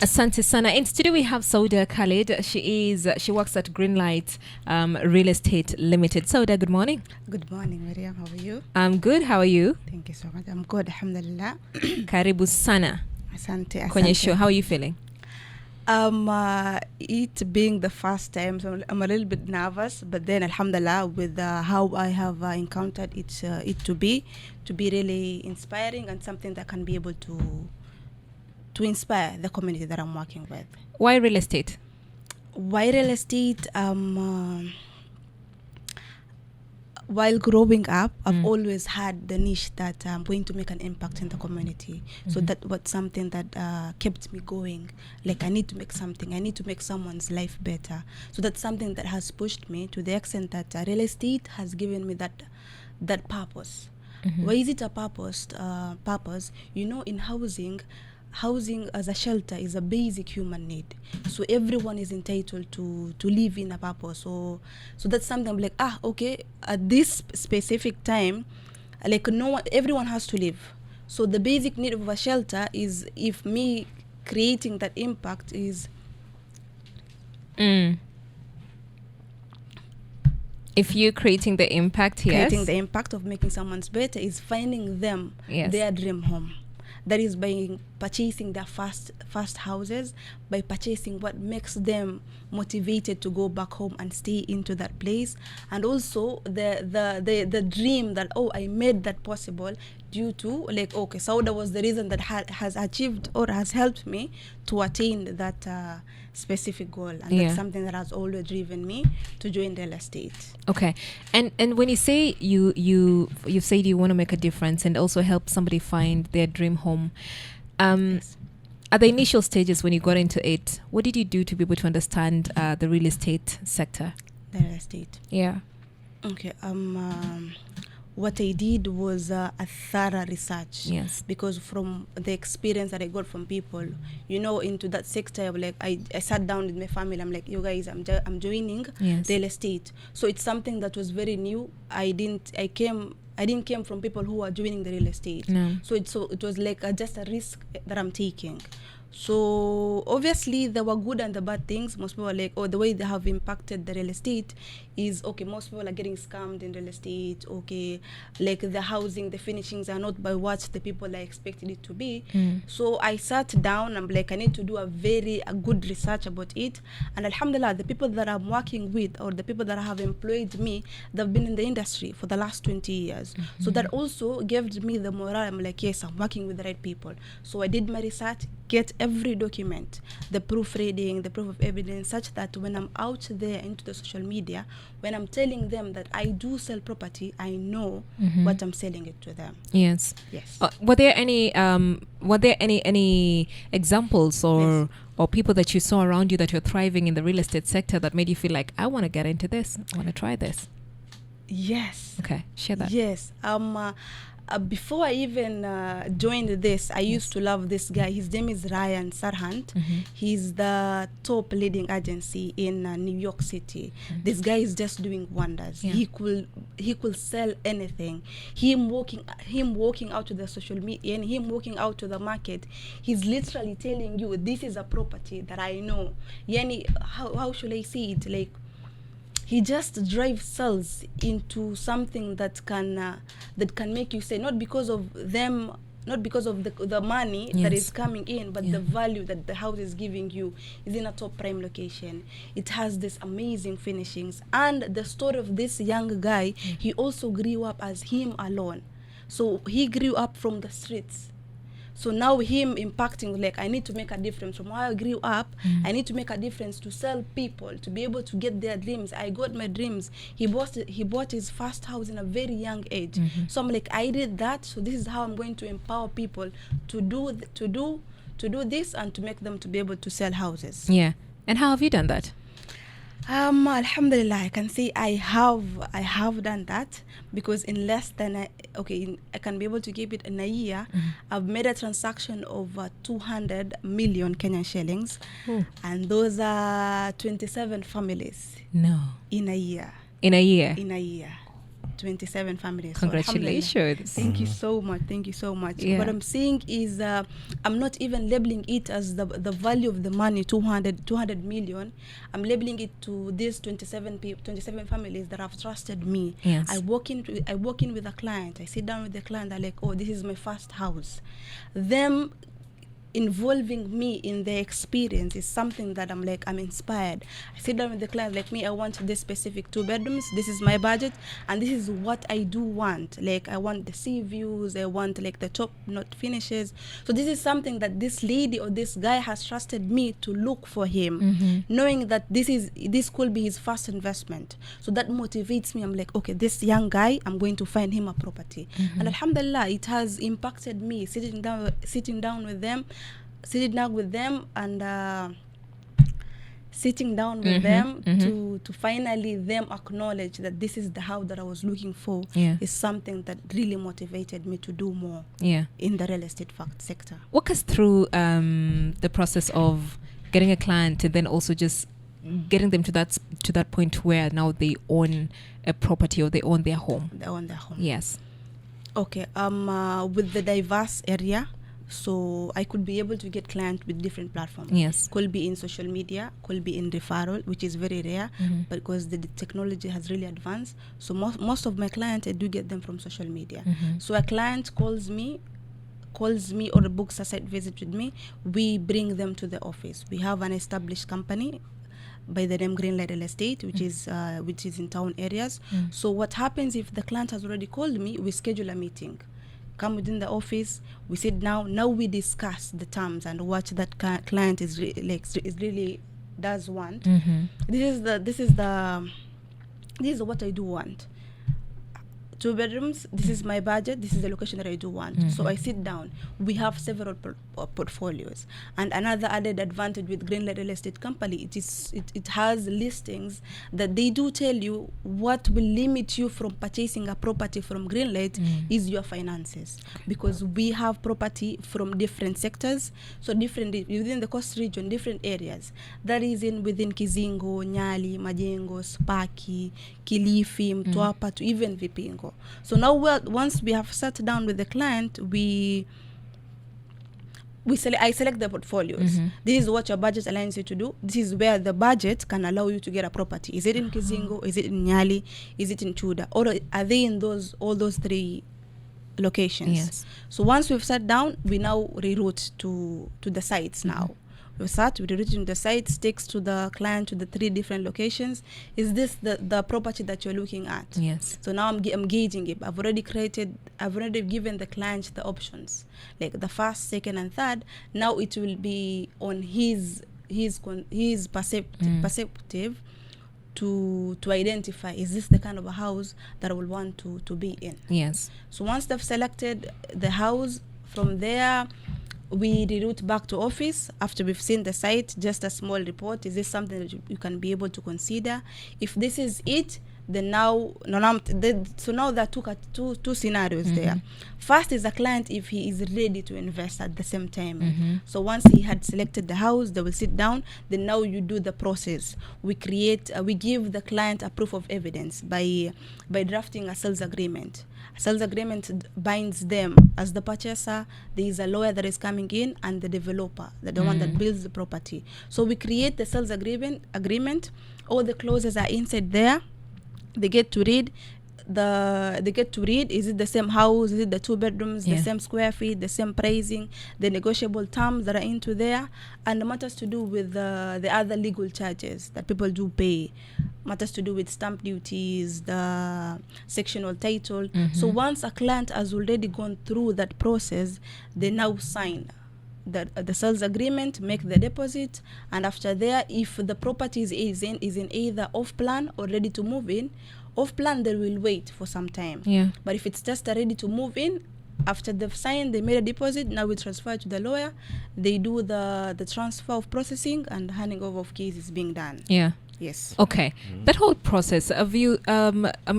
Asante sana. In studio we have Sauda Khalid. She works at Greenlight Real Estate Limited. Sauda, good morning. Good morning, Miriam. How are you? I'm good. How are you? Thank you so much. I'm good, alhamdulillah. Karibu sana Asante, kwenye asante. show. How are you feeling? It being the first time, so I'm a little bit nervous, but then alhamdulillah, with how I have encountered it to be really inspiring and something that can be able to inspire the community that I'm working with. Why real estate? Why real estate? While growing up, I've always had the niche that I'm going to make an impact in the community. So that was something that kept me going. Like, I need to make something. I need to make someone's life better. So that's something that has pushed me to the extent that real estate has given me that purpose. Why is it a purpose? You know, in housing as a shelter is a basic human need, so everyone is entitled to live in a purpose. So that's something I'm like, okay, at this specific time, like, everyone has to live. So the basic need of a shelter is, if me creating that impact is If you're creating the impact, yes. Creating the impact of making someone's better is finding them their dream home. That is by purchasing their first houses, by purchasing what makes them motivated to go back home and stay into that place, and also the dream that, I made that possible due to, like, okay, Sauda was the reason that has achieved or has helped me to attain that specific goal, and that's something that has always driven me to join real estate. Okay, and when you say you said you want to make a difference and also help somebody find their dream home, Yes. at the initial stages when you got into it, what did you do to be able to understand the real estate sector? The real estate. Yeah. Okay. What I did was a thorough research. Yes. Because from the experience that I got from people, you know, into that sector, I sat down with my family. I'm like, you guys, I'm joining real estate. So it's something that was very new. I didn't came from people who are joining the real estate. No. So it was like just a risk that I'm taking. So obviously there were good and the bad things. Most people are like, the way they have impacted the real estate is, okay, most people are getting scammed in real estate. Okay, like the housing, the finishings are not by what the people are expecting it to be. So I sat down, I'm like, I need to do a good research about it. And alhamdulillah, the people that I'm working with, or the people that have employed me, they've been in the industry for the last 20 years. So that also gave me the morale. I'm like, yes, I'm working with the right people. So I did my research, get every document, the proofreading, the proof of evidence, such that when I'm out there into the social media, when I'm telling them that I do sell property, I know what I'm selling it to them. Yes. Yes. Were there any examples or people that you saw around you that were thriving in the real estate sector that made you feel like, I want to get into this, I want to try this? Yes. Okay, share that. Yes. Before I even joined this, I used to love this guy. His name is Ryan Sarhant. He's the top leading agency in New York City. This guy is just doing wonders. Yeah. He could sell anything. Him walking out to the social media and him walking out to the market, he's literally telling you, this is a property that I know. Yani, how should I say it? Like, he just drives sales into something that can make you say, not because of them, not because of the money that is coming in, but the value that the house is giving you is in a top prime location. It has this amazing finishings. And the story of this young guy, he also grew up as him alone. So he grew up from the streets. So now him impacting, like, I need to make a difference. From how I grew up, I need to make a difference to sell people, to be able to get their dreams. I got my dreams. He bought his first house in a very young age. So I'm like, I did that. So this is how I'm going to empower people to do this and to make them to be able to sell houses. Yeah. And how have you done that? Alhamdulillah, I can say I have done that, because in less than I can be able to give it in a year. I've made a transaction of 200 million Kenyan shillings. And those are 27 families. No. In a year. In a year. In a year. 27 families. So, alhamdulillah. Congratulations. Thank you so much. Thank you so much. Yeah. What I'm saying is, I'm not even labeling it as the value of the money, 200 million. I'm labeling it to these 27 families that have trusted me. Yes. I walk in with a client. I sit down with the client. They're like, oh, this is my first house. Them involving me in their experience is something that I'm inspired. I sit down with the client, like, me, I want this specific 2 bedrooms, this is my budget, and this is what I do want. Like, I want the sea views, I want like the top note finishes. So this is something that this lady or this guy has trusted me to look for him, knowing that this could be his first investment. So that motivates me. I'm like, okay, this young guy, I'm going to find him a property. And alhamdulillah, it has impacted me sitting down with them and sitting down with them to finally them acknowledge that this is the house that I was looking for. Is something that really motivated me to do more in the real estate sector. Walk us through the process of getting a client and then also just getting them to that point where now they own a property or they own their home. Yes. Okay. With the diverse area, so I could be able to get clients with different platforms. Yes. Could be in social media, could be in referral, which is very rare, because the technology has really advanced. So most of my clients, I do get them from social media. So a client calls me or books a site visit with me, we bring them to the office. We have an established company by the name Greenlight Real Estate, which is in town areas. So what happens if the client has already called me, we schedule a meeting. Come within the office, we sit down, now we discuss the terms and what that client is really does want. This is what I do want. 2 bedrooms, this is my budget, this is the location that I do want. So I sit down. We have several portfolios. And another added advantage with Greenlight Real Estate Company, it has listings that they do tell you what will limit you from purchasing a property from Greenlight is your finances. Because we have property from different sectors, so different within the coast region, different areas. That is within Kizingo, Nyali, Majengo, Spaki, Kilifi, Mtwapa, to even Vipingo. So now once we have sat down with the client, I select the portfolios. This is what your budget allows you to do. This is where the budget can allow you to get a property. Is it in Kizingo? Is it in Nyali? Is it in Chuda? Or are they in all those 3 locations? Yes. So once we've sat down, we now reroute to the sites now. We rerouting the sites, takes to the client to the 3 different locations. Is this the property that you're looking at? Yes. So now I'm gauging it. I've already given the client the options, like the first, second, and third. Now it will be on his perceptive to identify, is this the kind of a house that I will want to be in? Yes. So once they've selected the house, from there we reroute back to office after we've seen the site. Just a small report. Is this something that you can be able to consider? If this is it, then now there are two scenarios there. First is a client if he is ready to invest at the same time. So once he had selected the house, they will sit down. Then now you do the process. We give the client a proof of evidence by drafting a sales agreement. A sales agreement binds them as the purchaser. There is a lawyer that is coming in, and the developer, the one that builds the property. So we create the sales agreement. All the clauses are inside there. They get to read. Is it the same house? Is it the 2 bedrooms, the same square feet, the same pricing, the negotiable terms that are into there, and the matters to do with the other legal charges that people do pay, matters to do with stamp duties, the sectional title. So once a client has already gone through that process, they now sign the sales agreement, make the deposit, and after there, if the property is in either off plan or ready to move in, off plan they will wait for some time. But if it's just ready to move in, after they've signed, they made a deposit, now we transfer it to the lawyer. They do the transfer of processing, and the handing over of keys is being done. Yes. Okay. That whole process, have you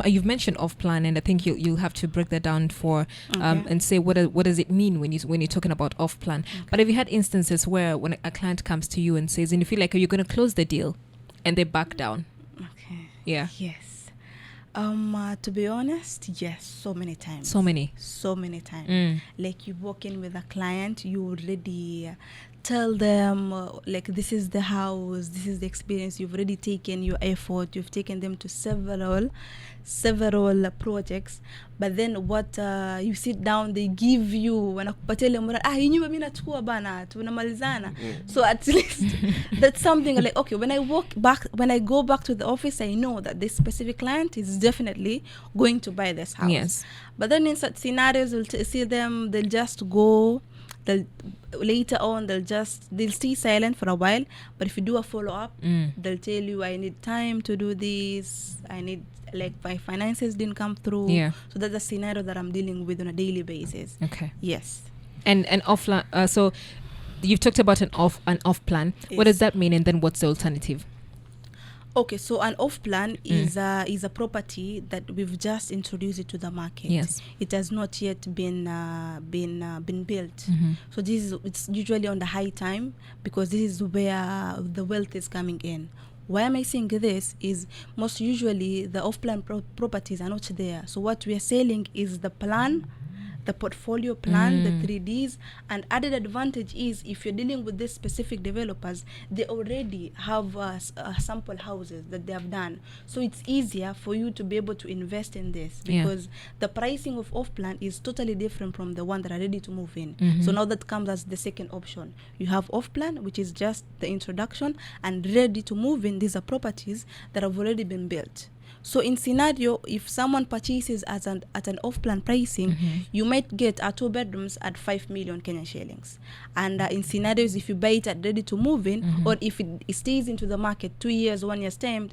you've mentioned off plan, and I think you'll have to break that down for and say what does it mean when you're talking about off plan. But have you had instances where when a client comes to you and says, and you feel like, are you going to close the deal, and they back down? Okay. Yeah. Yes. To be honest, yes, so many times. So many times. Like you walk in with a client, you already tell them like this is the house, this is the experience. You've already taken your effort. You've taken them to several projects, but then what you sit down, they give you wanakupatia ile mradi, hii nyumba mimi nachukua bana, tunamalizana. So at least that's something like, okay, when I go back to the office, I know that this specific client is definitely going to buy this house. Yes. But then in such scenarios, you'll see them, they'll just go, later on they'll stay silent for a while, but if you do a follow-up, they'll tell you, I need time to do this, I need, like, my finances didn't come through. So that's a scenario that I'm dealing with on a daily basis. Okay. Yes. And offline, so you've talked about an off plan. Yes. What does that mean, and then what's the alternative? Okay, so an off plan is a property that we've just introduced it to the market. Yes. It has not yet been built. So it's usually on the high time, because this is where the wealth is coming in. Why am I saying this is most usually the off-plan properties are not there. So what we are selling is the plan, the portfolio plan, the 3Ds, and added advantage is if you're dealing with these specific developers, they already have sample houses that they have done. So it's easier for you to be able to invest in this, because the pricing of off-plan is totally different from the one that are ready to move in. So now that comes as the second option. You have off-plan, which is just the introduction, and ready to move in, these are properties that have already been built. So in scenario, if someone purchases at an off-plan pricing, you might get 2 bedrooms at 5 million Kenyan shillings. And in scenarios, if you buy it at ready to move in, or if it stays into the market 2 years, 1 year's time,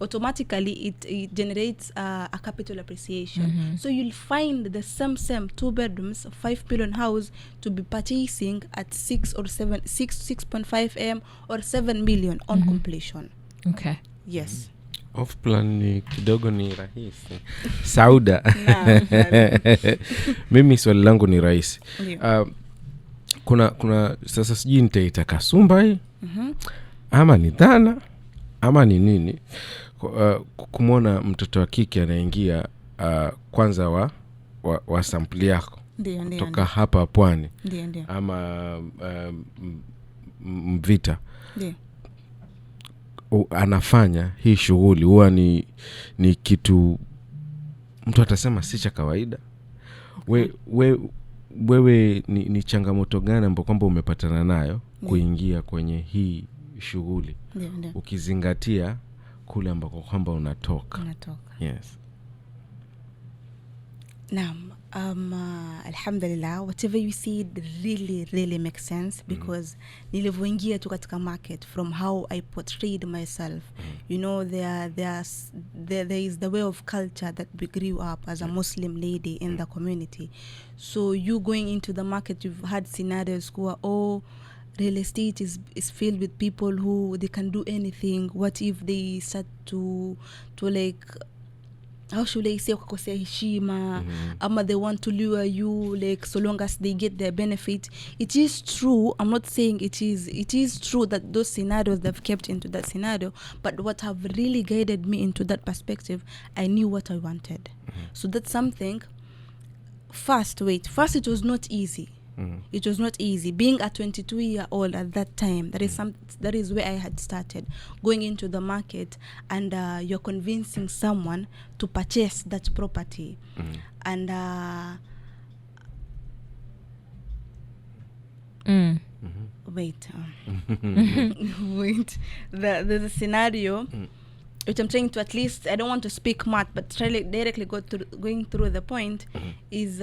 automatically it generates a capital appreciation. So you'll find the same 2 bedrooms, 5 million house to be purchasing at 6.5 M or 7 million on completion. Okay. Yes. Off plan ni kidogo ni rahisi. Sauda. Mimi swali langu ni rahisi. Kuna sasa sijui nitaita kasumba hii. Ama ni dhana ama ni nini? Kumwona mtoto wa kike anaingia kwanza wa sample yako. Kutoka hapa pwani. Ama Mvita. Anafanya hii shughuli, huwa ni kitu mtu atasema si cha kawaida. Wewe ni changamoto gani ambapo kwamba umepatana nayo kuingia kwenye hii shughuli, ukizingatia kule ambako kwamba unatoka? Yes. Naam. Alhamdulillah, whatever you said really makes sense, because nilivyoingia tu katika market, from how I portrayed myself, you know, there is the way of culture that we grew up as a Muslim lady in the community. So you going into the market, you've had scenarios where, real estate is filled with people who they can do anything. What if they start to like, how should I say, kukosea heshima, ama they want to lure you, like, so long as they get their benefit. It is true. I'm not saying it is true that those scenarios they've kept into that scenario, but what have really guided me into that perspective, I knew what I wanted. So that's something. First, it was not easy. It was not easy being a 22-year-old at that time. That is where I had started going into the market, and you're convincing someone to purchase that property, and wait, there's a scenario which I'm trying to, at least, I don't want to speak much, but directly going through the point, is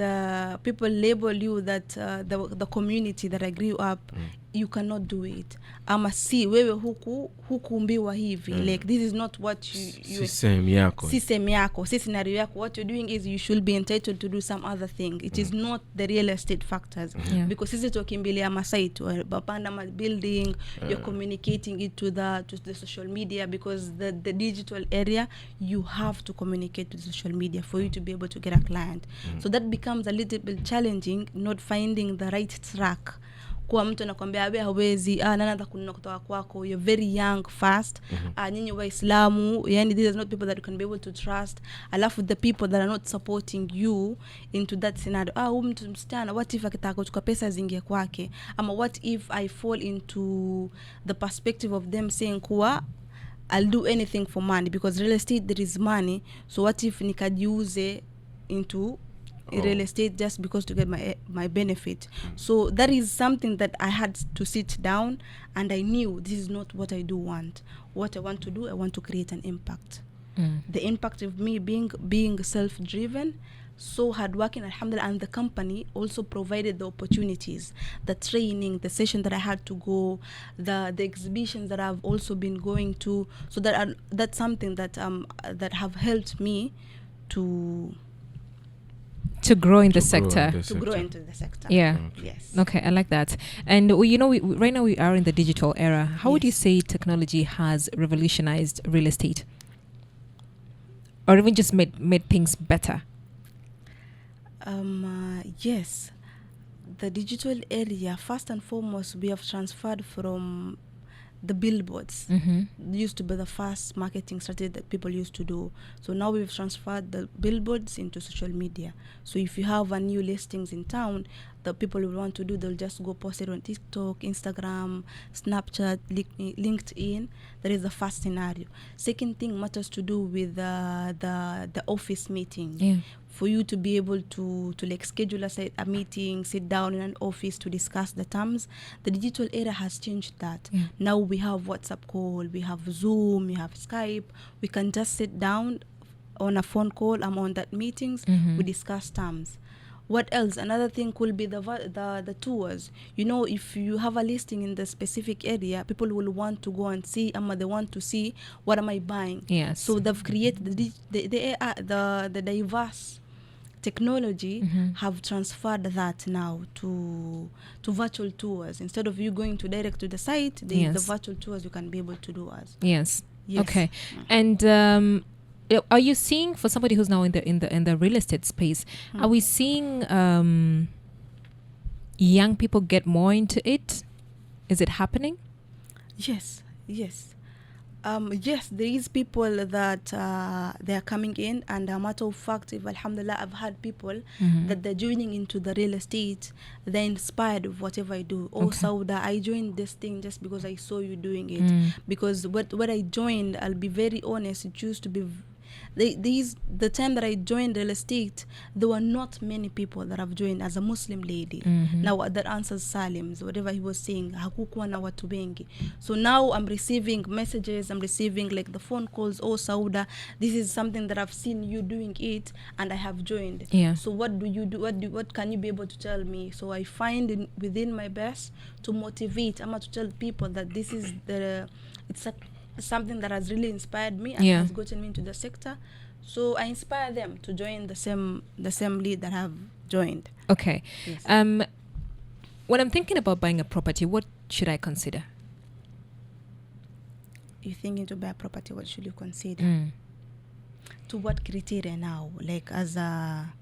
people label you that the community that I grew up, you cannot do it. Ama si wewe hukuumbiwa hivi, like, this is not what you si same yako, si scenario yako. What you're doing is you should be entitled to do some other thing. It is not the real estate factors, because sisi tukimbilia masite bapanda ma building, you're communicating it to the social media, because the digital area, you have to communicate to the social media for you to be able to get a client. So that becomes a little bit challenging, not finding the right track Kwa mtu anakuambia abe hawezi nani anataka kununua kutoka kwako, you're very young fast, nyinyi Waislamu, yani these are not people that you can be able to trust. Alafu the people that are not supporting you into that scenario, mtu msichana, what if akitaka kuchukua pesa zingie kwake, ama what if I fall into the perspective of them saying kuwa I'll do anything for money, because real estate there is money, so what if nikajiuze into real estate just because to get my benefit. So that is something that I had to sit down, and I knew this is not what I do want. What I want to do, I want to create an impact. The impact of me being self-driven, so hardworking, alhamdulillah, and the company also provided the opportunities, the training, the session that I had to go, the exhibitions that I've also been going to. So that's something that that have helped me to grow in the sector. To grow into the sector. Yeah. Yes. Okay, I like that. And we right now we are in the digital era. How would you say technology has revolutionized real estate, or even just made things better? Yes, the digital area, first and foremost, we have transferred from the billboards. Used to be the first marketing strategy that people used to do. So now we've transferred the billboards into social media. So if you have a new listings in town, the people will want to do, they'll just go post it on TikTok, Instagram, Snapchat, LinkedIn. That is the first scenario. Second thing matters to do with the office meeting. Yeah. For you to be able to like schedule a meeting, sit down in an office to discuss the terms, the digital era has changed that. Yeah. Now we have WhatsApp call, we have Zoom, we have Skype. We can just sit down on a phone call. I'm on that meetings. We discuss terms. What else? Another thing could be the tours. You know, if you have a listing in the specific area, people will want to go and see, they want to see what am I buying. Yes. So they've created the diverse technology have transferred that now to virtual tours. Instead of you going to direct to the site, the virtual tours you can be able to do as. Yes. Okay. And are you seeing, for somebody who's now in the real estate space, are we seeing young people get more into it? Is it happening? Yes. Yes, there is people that they are coming in, and a matter of fact, if alhamdulillah, I've had people that they're joining into the real estate, they're inspired of whatever I do. Sauda, I joined this thing just because I saw you doing it. Because what I joined, I'll be very honest, it used to be the time that I joined real estate, there were not many people that have joined as a Muslim lady. Now that answers Salim's, whatever he was saying, hakukuwa na watu wengi. So now I'm receiving messages, I'm receiving like the phone calls, Sauda, this is something that I've seen you doing it and I have joined. Yeah. So what do you do? What can you be able to tell me? So I find within my best to motivate, to tell people that this is something that has really inspired me and has gotten me into the sector. So I inspire them to join the same lead that have joined. Okay. Yes. When I'm thinking about buying a property, what should I consider? You're thinking to buy a property, what should you consider? To what criteria now? Like as a...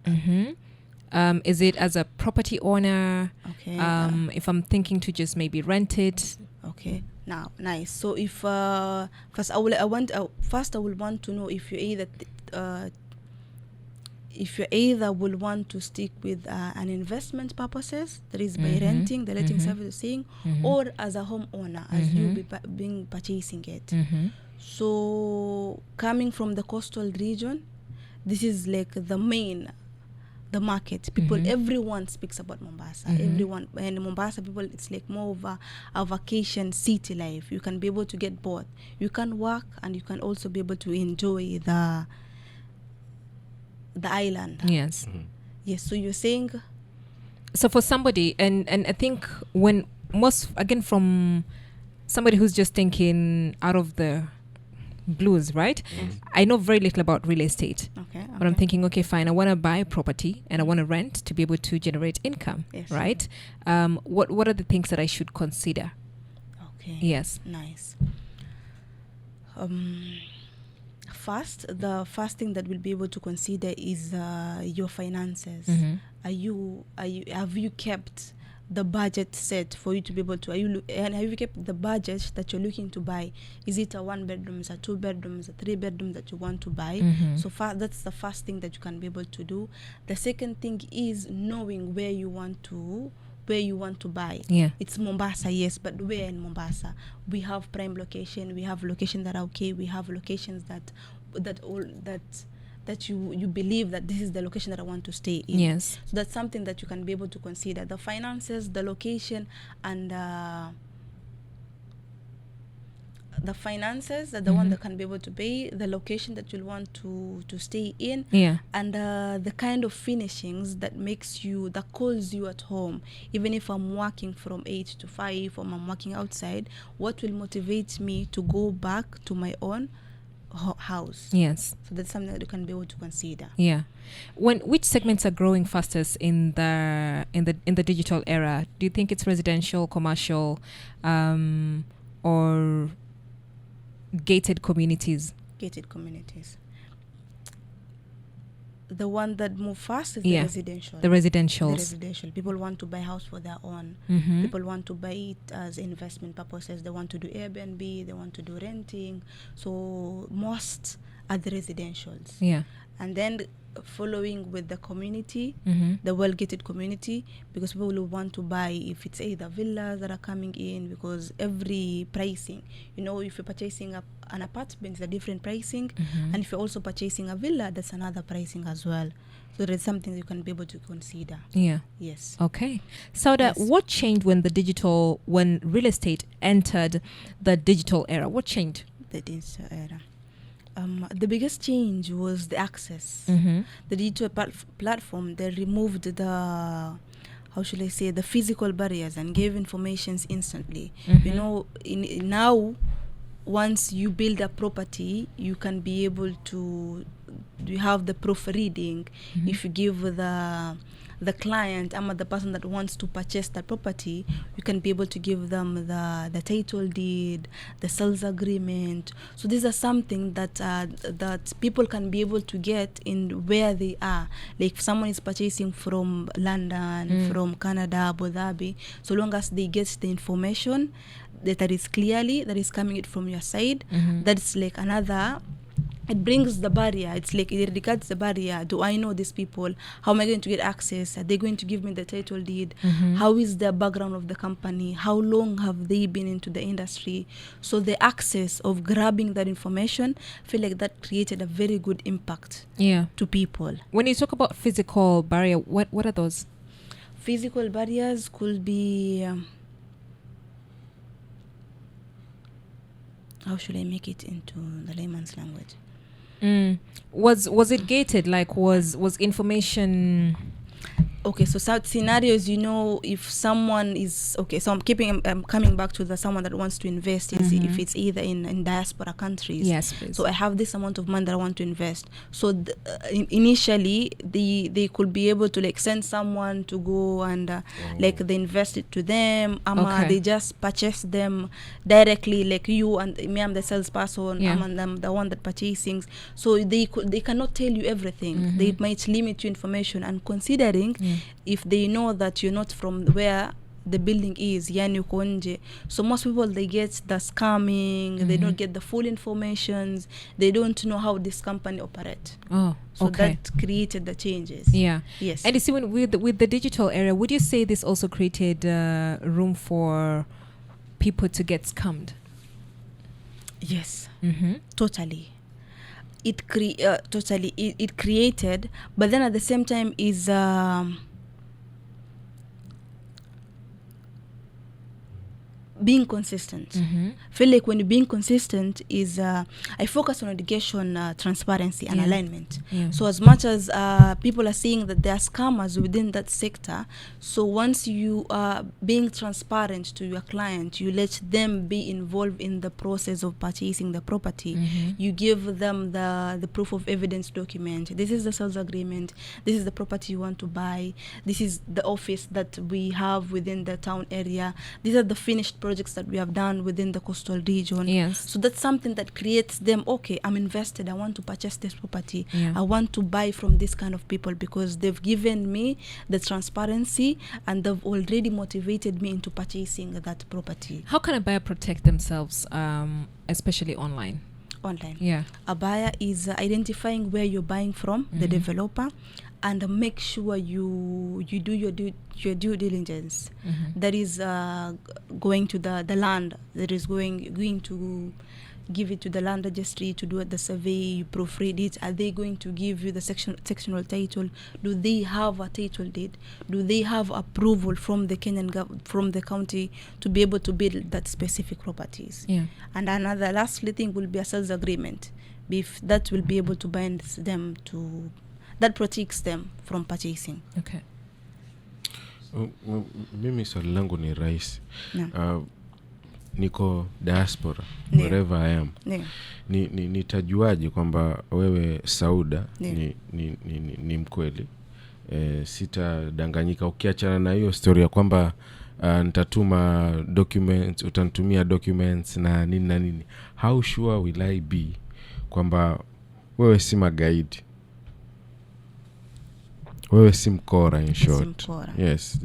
is it as a property owner? Okay. If I'm thinking to just maybe rent it. Okay. Now, nice. So if first I will want to know if you either will want to stick with an investment purposes, that is by renting, the letting service thing, or as a homeowner, as you being purchasing it. So coming from the coastal region, this is like the market. People, everyone speaks about Mombasa. Everyone, and Mombasa people, it's like more of a vacation city life. You can be able to get both. You can work and you can also be able to enjoy the island. Yes. Yes. So you're saying. So for somebody, and I think when from somebody who's just thinking out of the blues, right? I know very little about real estate. Okay. But I'm thinking, okay, fine, I want to buy property and I want to rent to be able to generate income, right? What are the things that I should consider? Okay. Yes. Nice. The first thing that we'll be able to consider is your finances. Have you kept the budget set for you to be able to, and have you kept the budget that you're looking to buy? Is it a 1 bedroom, is a 2 bedroom, is a 3 bedroom that you want to buy? So that's the first thing that you can be able to do. The second thing is knowing where you want to buy. It's Mombasa, yes, but where in Mombasa? We have prime location, we have locations that are okay, we have locations that you believe that this is the location that I want to stay in. Yes. So that's something that you can be able to consider. The finances, the location, and the finances are the one that can be able to pay, the location that you'll want to stay in, and the kind of finishings that calls you at home. Even if I'm working from 8 to 5 or I'm working outside, what will motivate me to go back to my own house? Yes. So that's something that you can be able to consider. Which segments are growing fastest in the digital era? Do you think it's residential, commercial, or gated communities? The one that move fast is the residentials. People want to buy house for their own. People want to buy it as investment purposes. They want to do Airbnb, they want to do renting. So most are the residentials. And then following with the community, the well-gated community, because people will want to buy, if it's either villas that are coming in, because every pricing, if you're purchasing an apartment, it's a different pricing, and if you're also purchasing a villa, that's another pricing as well. So there's something you can be able to consider. Yes. Okay. Sauda, what changed when real estate entered the digital era? What changed? The digital era. The biggest change was the access. The digital platform, they removed the physical barriers and gave informations instantly. Now, once you build a property, you can be able to, you have the proofreading. If you give the client, the person that wants to purchase that property, you can be able to give them the title deed, the sales agreement. So these are something that people can be able to get in where they are. Like if someone is purchasing from London, from Canada, Abu Dhabi, so long as they get the information that is coming from your side, that's like another. It brings the barrier. It's like it regards the barrier. Do I know these people? How am I going to get access? Are they going to give me the title deed? How is the background of the company? How long have they been into the industry? So the access of grabbing that information, I feel like that created a very good impact to people. When you talk about physical barrier, what are those? Physical barriers could be... how should I make it into the layman's language? Was it gated? Like was information? Okay, so scenarios, if someone is so I'm coming back to someone that wants to invest. If it's either in diaspora countries, yes, please. So I have this amount of money that I want to invest. So initially they could be able to send someone to go and they invest it to them. They just purchase them directly, like you and me. I'm the salesperson. I'm the one that purchasing. So they cannot tell you everything. They might limit you information, and considering if they know that you're not from where the building is, yani uko nje. So most people, they get the scamming, they don't get the full informations, they don't know how this company operate. So that created the changes. Yes. And you see, with the digital area, would you say this also created room for people to get scammed? Yes. Totally. It created, but then at the same time is being consistent. Feel like when you're being consistent is I focus on education, transparency and alignment. So as much as people are seeing that there are scammers within that sector, so once you are being transparent to your client, you let them be involved in the process of purchasing the property. You give them the proof of evidence document. This is the sales agreement. This is the property you want to buy. This is the office that we have within the town area. These are the finished projects that we have done within the coastal region. Yes. So that's something that creates them, okay, I'm invested, I want to purchase this property. Yeah. I want to buy from this kind of people because they've given me the transparency and they've already motivated me into purchasing that property. How can a buyer protect themselves, especially online? Online. Yeah. A buyer is identifying where you're buying from, the developer, and make sure you do your due diligence. That is going to the land, that is going to give it to the land registry to do the survey, you proofread it. Are they going to give you the sectional title? Do they have a title deed? Do they have approval from the from the county to be able to build that specific properties? Yeah. And another lastly thing will be a sales agreement. If that will be able to bind them to, that protects them from purchasing. Okay. Mimi swali langu ni rahisi. No. Niko diaspora, Yeah. wherever I am. Yeah. Nitajuaje kwamba wewe Sauda Yeah. ni mkweli? Sitadanganyika. Ukiachana na hiyo story ya kwamba nitatuma documents, utanitumia documents na nini. How sure will I be kwamba wewe si magaidi? Wewe si mkora, in short. Yes,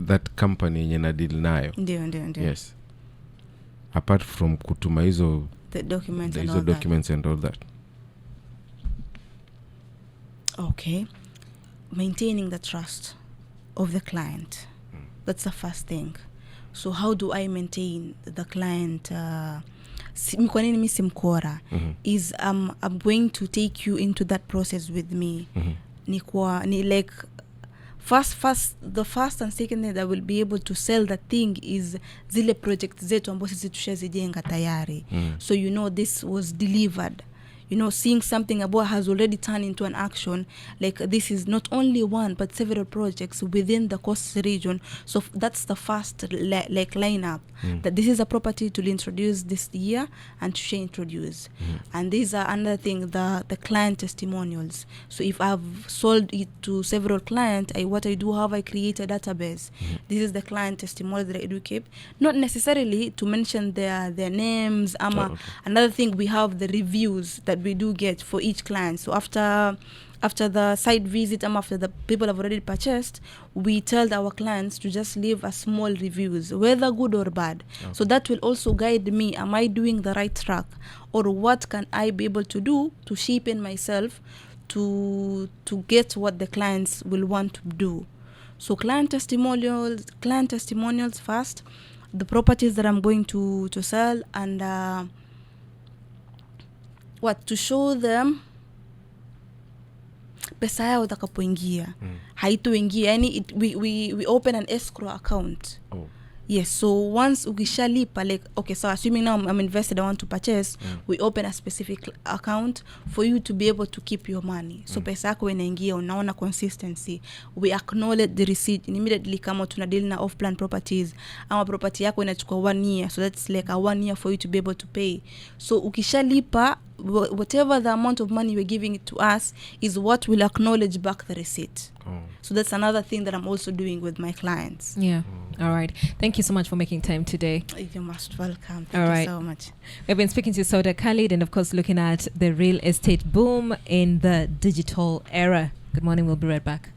that company yenye na deal nayo. Ndio. Yes. Apart from kutuma hizo The documents and hizo all documents that. and all that. Okay. Maintaining the trust of the client. That's the first thing. So how do I maintain the client? Kwa nini mimi si mkora? Is I'm going to take you into that process with me. Ni like the first and second thing that will be able to sell that thing is zile project zetu ambazo sisi tushazijenga tayari. So you know this was delivered. You know, seeing something about has already turned into an action. Like this is not only one but several projects within the coast region. So that's the first like lineup. That this is a property to introduce this year and to introduce. And these are another thing, the client testimonials. So if I've sold it to several clients, I create a database. This is the client testimonial that I do keep. Not necessarily to mention their names. Another thing, we have the reviews that we do get for each client. So after the site visit, after the people have already purchased, we tell our clients to just leave a small reviews, whether good or bad. Okay. So that will also guide me. Am I doing the right track, or what can I be able to do to shape in myself to get what the clients will want to do? So client testimonials first, the properties that I'm going to sell, and to show them pesa yao utakapoingia haitoingia, yani we open an escrow account. Yes, so once ukishalipa, like okay, so assuming now I'm invested, I want to purchase, we open a specific account for you to be able to keep your money. So pesa yako inaingia, unaona consistency. We acknowledge the receipt immediately. Kama tuna deal na off plan properties, ama property yako inachukua 1 year, so that's like a 1 year for you to be able to pay. So ukishalipa, whatever the amount of money you're giving it to us is what will acknowledge back the receipt. So that's another thing that I'm also doing with my clients. Yeah. All right. Thank you so much for making time today. You're most welcome. Thank you so much. We've been speaking to Sauda, Khalid, and of course looking at the real estate boom in the digital era. Good morning. We'll be right back.